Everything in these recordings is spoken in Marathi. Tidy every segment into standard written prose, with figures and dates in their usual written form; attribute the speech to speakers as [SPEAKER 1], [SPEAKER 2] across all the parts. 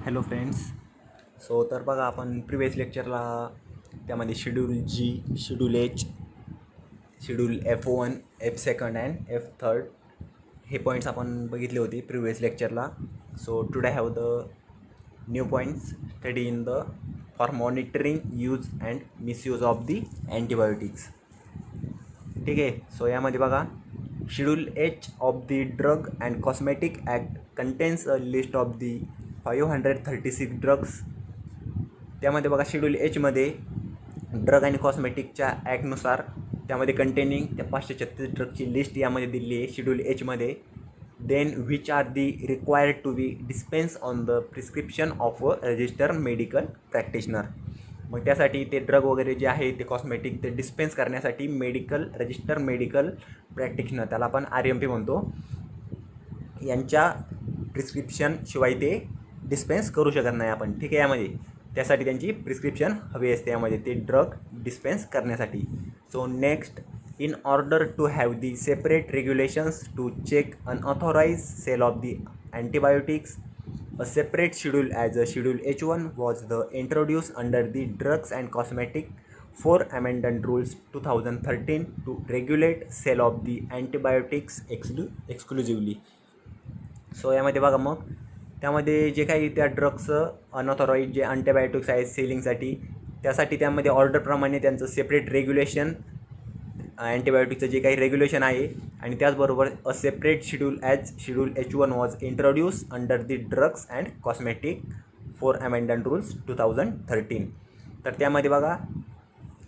[SPEAKER 1] Hello friends. तर बघा आपण प्रिवियस लेक्चरला त्यामध्ये schedule G, schedule H, schedule F1, F2 and F3 हे पॉईंट्स आपण बघितले होते प्रिवियस लेक्चरला. So today have the new points study in the for monitoring use and misuse of the antibiotics. ठीक आहे. सो यामध्ये बघा schedule H of the drug and cosmetic act contains a list of the 536 drugs. त्यामध्ये बघा शेड्यूल एचमध्ये ड्रग आणि कॉस्मेटिकच्या ॲक्टनुसार त्यामध्ये कंटेनिंग त्या 536 ड्रगची लिस्ट यामध्ये दिली आहे शेड्यूल एचमध्ये. Then which are the required to be dispense on the prescription of a register medical practitioner. मग त्यासाठी ते ड्रग वगैरे जे आहे ते कॉस्मेटिक ते डिस्पेन्स करण्यासाठी रजिस्टर मेडिकल प्रॅक्टिशनर, त्याला आपण RMP म्हणतो, यांच्या प्रिस्क्रिप्शनशिवाय ते डिस्पेन्स करू शकत नाही आपण. ठीक आहे. यामध्ये त्यासाठी त्यांची प्रिस्क्रिप्शन हवी असते यामध्ये ते ड्रग डिस्पेन्स करण्यासाठी. So next, in order to have the separate regulations to check unauthorise sale of the antibiotics, a separate schedule as a schedule H1 was introduced under the Drugs and Cosmetic 4 Amendment Rules 2013 to regulate sale of the antibiotics exclusively. So यामध्ये बघा मग त्यामध्ये जे काही त्या ड्रग्सचं अनऑथॉराईज जे अँटीबायोटिक्स आहेत सेलिंगसाठी, त्यासाठी त्यामध्ये ऑर्डरप्रमाणे त्यांचं सेपरेट रेग्युलेशन, अँटीबायोटिकचं जे काही रेग्युलेशन आहे, आणि त्याचबरोबर a separate schedule as schedule H1 was introduce under the drugs and cosmetic 4 amendment rules 2013. तर त्यामध्ये बघा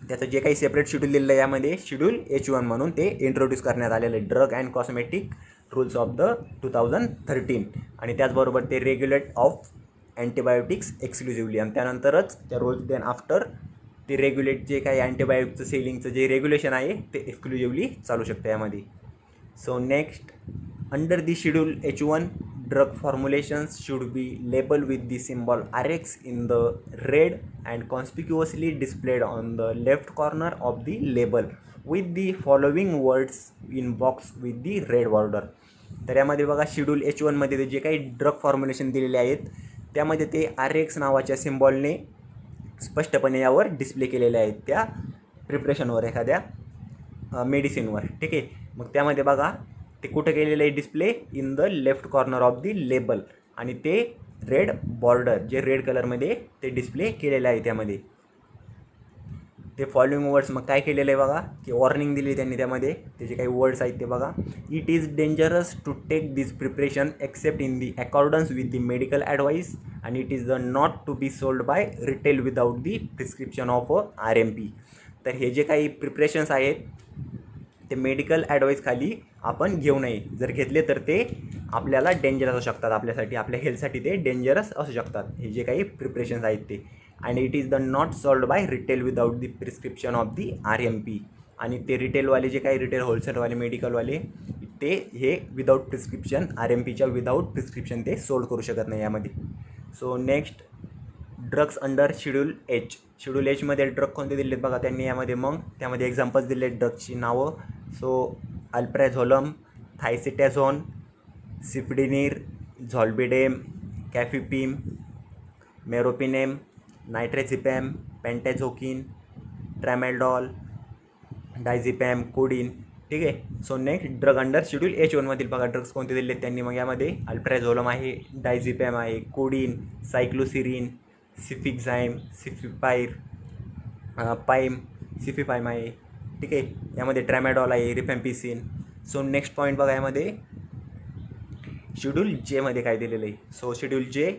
[SPEAKER 1] त्याचं जे काही सेपरेट शेड्यूल दिलेलं आहे यामध्ये शेड्यूल H1 म्हणून ते इंट्रोड्यूस करण्यात आलेलं आहे, drug and cosmetic rules of the 2013, आणि त्याचबरोबर ते रेग्युलेट ऑफ अँटीबायोटिक्स एक्सक्लुझिव्हली, आणि त्यानंतरच त्या रूल्स देन आफ्टर ते रेग्युलेट जे काही अँटीबायोटिकचं सेलिंगचं जे रेग्युलेशन आहे ते एक्सक्लुझिव्हली चालू शकतं यामध्ये. So next, under the schedule H1 drug formulations should be label with the symbol RX in the red and conspicuously displayed on the left corner of the label with the following words in box with the red border. तर यामध्ये बघा शेड्यूल H1मध्ये जे काही ड्रग फॉर्म्युलेशन दिलेले आहेत त्यामध्ये ते RX नावाच्या सिम्बॉलने स्पष्टपणे यावर डिस्प्ले केलेले आहेत त्या प्रिपरेशनवर, एखाद्या मेडिसिनवर. ठीक आहे. मग त्यामध्ये बघा ते कुठं केलेलं आहे display, in the left corner of the label, आणि ते रेड बॉर्डर जे रेड कलरमध्ये ते डिस्प्ले केलेलं आहे त्यामध्ये. ते फॉलोइंग वर्ड्स मग काय केलेलं आहे बघा की वॉर्निंग दिली त्यांनी त्यामध्ये, ते जे काही वर्ड्स आहेत ते बघा, it is dangerous to take this preparation except in the accordance with the medical advice आणि it is the not to be sold by retail without the prescription of RMP. तर हे जे काही प्रिपरेशन्स आहेत ते मेडिकल ॲडवाईस खाली आपण घेऊ नये, जर घेतले तर ते आपल्याला डेंजरस असू शकतात, आपल्यासाठी आपल्या हेल्थसाठी ते डेंजरस असू शकतात हे जे काही प्रिपरेशन्स आहेत ते. आणि it is the not sold by retail without the prescription of the RMP, आणि ते रिटेलवाले जे काही रिटेल होलसेलवाले मेडिकलवाले ते हे विदाऊट प्रिस्क्रिप्शन RMPच्या विदाऊट प्रिस्क्रिप्शन ते सोल्ड करू शकत नाही यामध्ये. So next, drugs under schedule H. Schedule एचमध्ये ड्रग कोणते दिले आहेत बघा त्यांनी यामध्ये, मग त्यामध्ये एक्झाम्पल्स दिले आहेत ड्रग्सची नावं. So alprazolam, thiacetazone, cefdinir, zolpidem, cefepime, meropenem, nitrazepam, pentazocine, tramadol, diazepam, codeine. ठीक आहे. So next, drug under schedule H1मधील बघा ड्रग्स कोणते दिले आहेत त्यांनी, मग यामध्ये अल्प्राझोलम आहे, डायझिपॅम आहे, कोडीन, सायक्लोसिरिन, सिफिक्झाईम, सिफिपायर, पाईम, सिफिपाईम आहे. ठीक आहे. यामध्ये ट्रॅमॅडॉल आहे, रिफॅम्पिसिन. सो नेक्स्ट पॉईंट बघा यामध्ये शेड्यूल Jमध्ये काय दिलेलं आहे. So schedule J,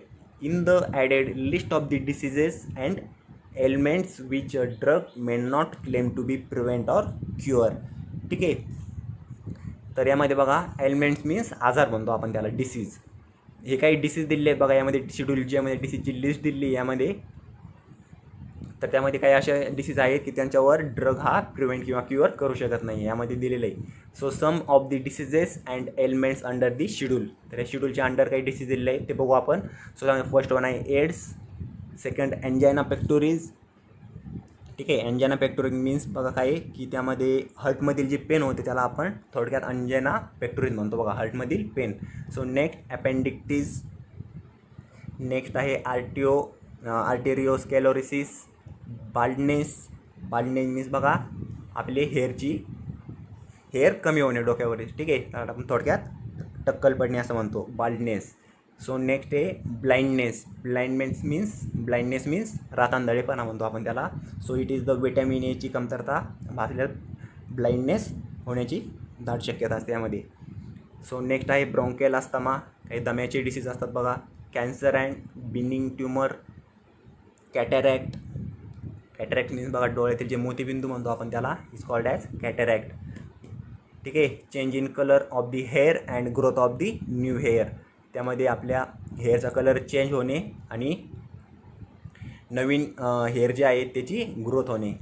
[SPEAKER 1] in the added list of the diseases and elements which a drug may not claim to be prevent or cure. ठीक आहे. तर यामध्ये बघा एलिमेंट्स मीन्स आजार म्हणतो आपण त्याला, डिसीज. हे काही डिसीज दिले आहेत बघा यामध्ये शेड्यूल Jमध्ये डिसीजची लिस्ट दिली यामध्ये. तर त्यामध्ये काही अशा डिसीज आहेत की त्यांच्यावर ड्रग हा प्रिव्हेंट किंवा क्युअर करू शकत नाही यामध्ये दिलेलं आहे. So some of the diseases and elements under the schedule. तर या शेड्यूलच्या अंडर काही डिसीज दिलेले आहेत ते बघू आपण. सो त्यामध्ये फर्स्ट वन आहे एड्स, सेकंड एंजायना पेक्टोरिस. ठीक आहे. एंजायना पेक्टोरिस मीन्स बघा काय की त्यामध्ये हार्टमधील जे पेन होते त्याला आपण थोडक्यात एंजायना पेक्टोरिस म्हणतो बघा, हार्टमधील पेन. सो नेक्स्ट, अपेंडिक्टिस, नेक्स्ट आहे आर्टेरिओस्क्लेरोसिस, बाल्डनेस मीन्स बघा आपले हेअर कमी होणे डोक्यावरील, ठीक आहे, तर आपण थोडक्यात टक्कल पडणे असं म्हणतो बाल्डनेस. सो नेक्स्ट आहे ब्लाइंडनेस मीन्स रातांधळेपणा म्हणतो आपण त्याला. So it is the vitamin एची कमतरता भासल्यास ब्लाइंडनेस होण्याची दाट शक्यता असते यामध्ये. सो नेक्स्ट आहे ब्रॉन्कियल अस्थमा, काही दम्याचे डिसीज असतात बघा, cancer and binning tumour, cataract means बघा डोळ्यातील जे मोतीबिंदू म्हणतो आपण त्याला इज कॉल्ड ॲज कॅटरॅक्ट, ठीक आहे. Change in colour of the hair and growth of the new hair, त्यामध्ये आपल्या हेअरचा कलर चेंज होणे आणि नवीन हेअर जे आहे त्याची ग्रोथ होणे.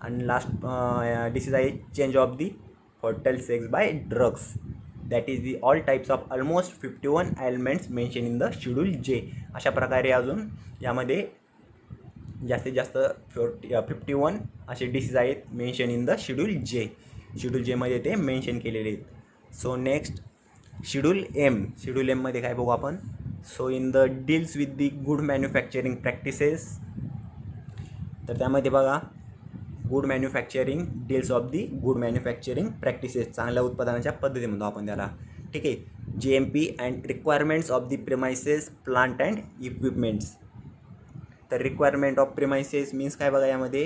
[SPEAKER 1] आणि लास्ट डिसीज आहे change of the fertile sex by drugs, that is the all types of almost 51 elements mention in the schedule J. अशा प्रकारे अजून यामध्ये जास्तीत जास्त 51 असे डिसीज आहेत मेन्शन इन द शेड्यूल जेमध्ये ते मेन्शन केलेले आहेत. सो नेक्स्ट शेड्यूल एममध्ये काय बघू आपण. So in the deals with the good manufacturing practices, तर त्यामध्ये बघा good manufacturing deals of the good manufacturing practices, चांगल्या उत्पादनाच्या पद्धती म्हणतो आपण त्याला, ठीक आहे. GMP and requirements of the premises plant and equipments, तर रिक्वायरमेंट ऑफ प्रिमायसेस मीन्स काय बघा यामध्ये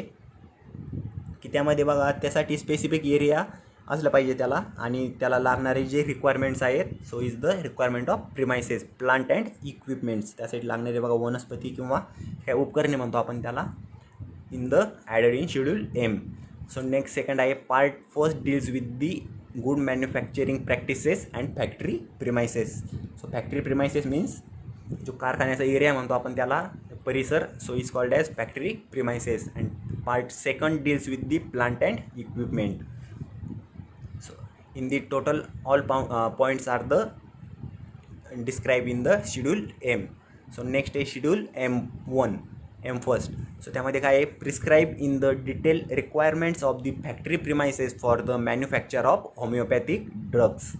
[SPEAKER 1] की त्यामध्ये बघा त्यासाठी स्पेसिफिक एरिया असलं पाहिजे त्याला, आणि त्याला लागणारे जे रिक्वायरमेंट्स आहेत. So is the requirement of premises plant and equipments, त्यासाठी लागणारे बघा वनस्पती किंवा काय उपकरणे म्हणतो आपण त्याला in the added in schedule M. So next second आहे part first deals with the good manufacturing practices and factory premises. So factory premises means जो कारखान्याचा एरिया म्हणतो आपण त्याला परिसर, so is called as factory premises. And part second deals with the plant and equipment. So in the total all points are the describe in the schedule M. So next आहे शेड्यूल एम फर्स्ट. सो त्यामध्ये काय आहे prescribe in the detail requirements of the factory premises for the manufacture of homeopathic drugs.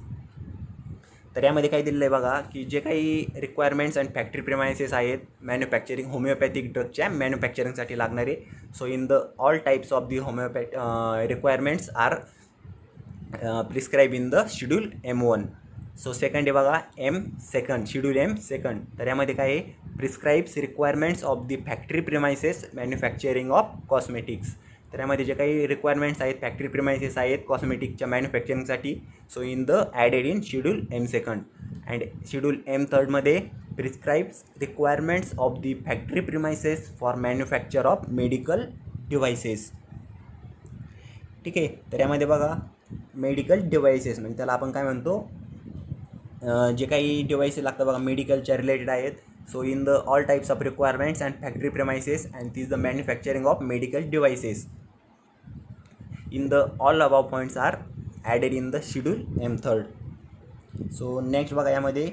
[SPEAKER 1] तर यामध्ये काय दिलेलं आहे बघा की जे काही रिक्वायरमेंट्स अँड फॅक्टरी प्रिमायसेस आहेत मॅन्युफॅक्चरिंग होमिओपॅथिक ड्रगच्या मॅन्युफॅक्चरिंगसाठी लागणारे. So in the all types of the requirements are prescribe in the schedule M1. So second आहे बघा शेड्यूल एम सेकंड. तर यामध्ये काय आहे prescribes requirements of the factory premises manufacturing of cosmetics. तर यामध्ये जे काही रिक्वायरमेंट्स आहेत फॅक्टरी प्रिमायसेस आहेत कॉस्मेटिकच्या मॅन्युफॅक्चरिंगसाठी. So in the added in schedule M second. And schedule M थर्डमध्ये prescribes requirements of the factory premises for manufacture of medical devices, ठीक आहे. तर यामध्ये बघा मेडिकल डिव्हायसेस म्हणजे त्याला आपण काय म्हणतो जे काही डिव्हाइसेस लागतात बघा मेडिकलच्या रिलेटेड आहेत. So in the all types of requirements and factory premises and this the manufacturing of medical devices in the all above points are added in the schedule M third. So next बघा यामध्ये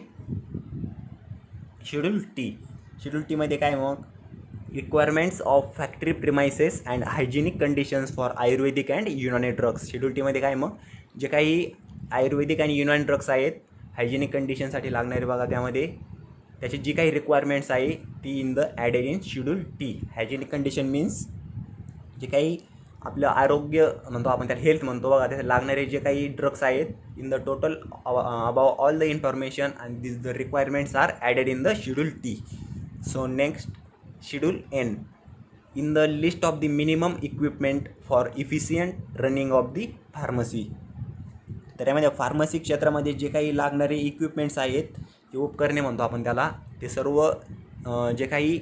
[SPEAKER 1] शेड्यूल टीमध्ये काय मग requirements of factory premises and hygienic conditions for Ayurvedic and Unani drugs. Schedule टीमध्ये काय मग जे काही आयुर्वेदिक आणि युनानी ड्रग्स आहेत हायजिनिक कंडिशनसाठी लागणारे बघा त्यामध्ये त्याची जी काही रिक्वायरमेंट्स आहे ती in the added in schedule T. Hygienic condition means जे काही आपलं आरोग्य म्हणतो आपण त्याला हेल्थ म्हणतो बघा त्याचे लागणारे जे काही ड्रग्स आहेत in the total above all the information and this the requirements are added in the schedule T. So next schedule N in the list of the minimum equipment for efficient running of the pharmacy. तर यामध्ये फार्मसी क्षेत्रामध्ये जे काही लागणारे इक्विपमेंट्स आहेत ते उपकरणे म्हणतो आपण त्याला ते सर्व जे काही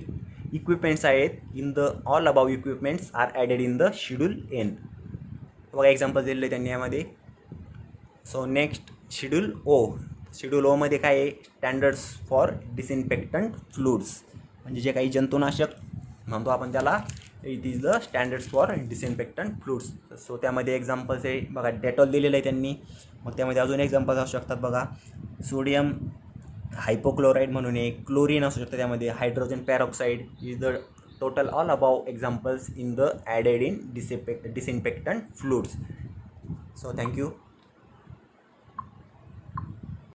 [SPEAKER 1] इक्विपमेंट्स आहेत in the all above equipments are added in the schedule N. बघा एक्झाम्पल दिलेलं आहे त्यांनी यामध्ये. सो नेक्स्ट शेड्यूल ओमध्ये काय आहे स्टँडर्ड्स फॉर डिसइन्फेक्टंट फ्लुइड्स म्हणजे जे काही जंतुनाशक म्हणतो आपण त्याला it is the standards for disinfectant fluids. So त्यामध्ये एक्झाम्पल्स आहे बघा डेटॉल दिलेलं आहे त्यांनी. मग त्यामध्ये अजून एक्झाम्पल्स असू शकतात बघा सोडियम हायपोक्लोराईड म्हणून आहे, क्लोरीन असू शकतं त्यामध्ये, hydrogen peroxide is the total all above examples in the added in disinfectant fluids. So thank you.